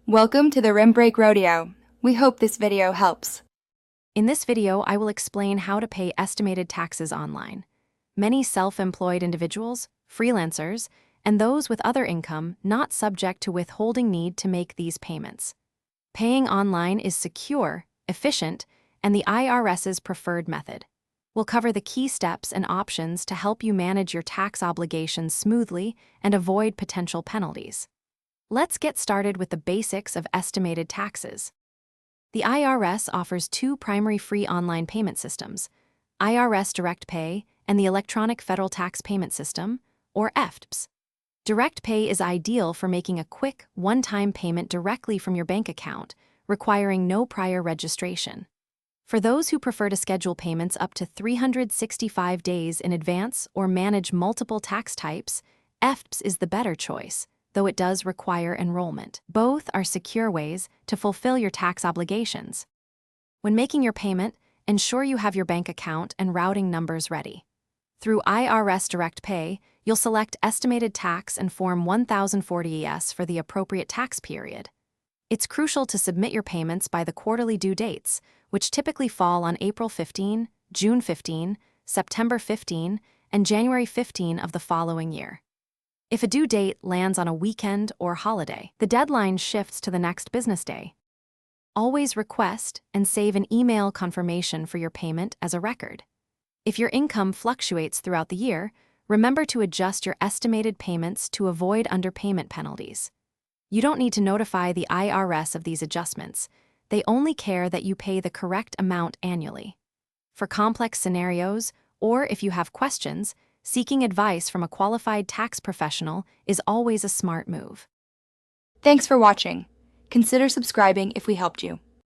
Welcome to the Rim Break Rodeo. We hope this video helps. In this video, I will explain how to pay estimated taxes online. Many self-employed individuals, freelancers, and those with other income not subject to withholding need to make these payments. Paying online is secure, efficient, and the IRS's preferred method. We'll cover the key steps and options to help you manage your tax obligations smoothly and avoid potential penalties. Let's get started with the basics of estimated taxes. The IRS offers two primary free online payment systems, IRS Direct Pay and the Electronic Federal Tax Payment System, or EFTPS. Direct Pay is ideal for making a quick, one-time payment directly from your bank account, requiring no prior registration. For those who prefer to schedule payments up to 365 days in advance or manage multiple tax types, EFTPS is the better choice, though it does require enrollment. Both are secure ways to fulfill your tax obligations. When making your payment, ensure you have your bank account and routing numbers ready. Through IRS Direct Pay, you'll select Estimated Tax and Form 1040-ES for the appropriate tax period. It's crucial to submit your payments by the quarterly due dates, which typically fall on April 15, June 15, September 15, and January 15 of the following year. If a due date lands on a weekend or holiday, the deadline shifts to the next business day. Always request and save an email confirmation for your payment as a record. If your income fluctuates throughout the year, remember to adjust your estimated payments to avoid underpayment penalties. You don't need to notify the IRS of these adjustments. They only care that you pay the correct amount annually. For complex scenarios, or if you have questions, seeking advice from a qualified tax professional is always a smart move. Thanks for watching. Consider subscribing if we helped you.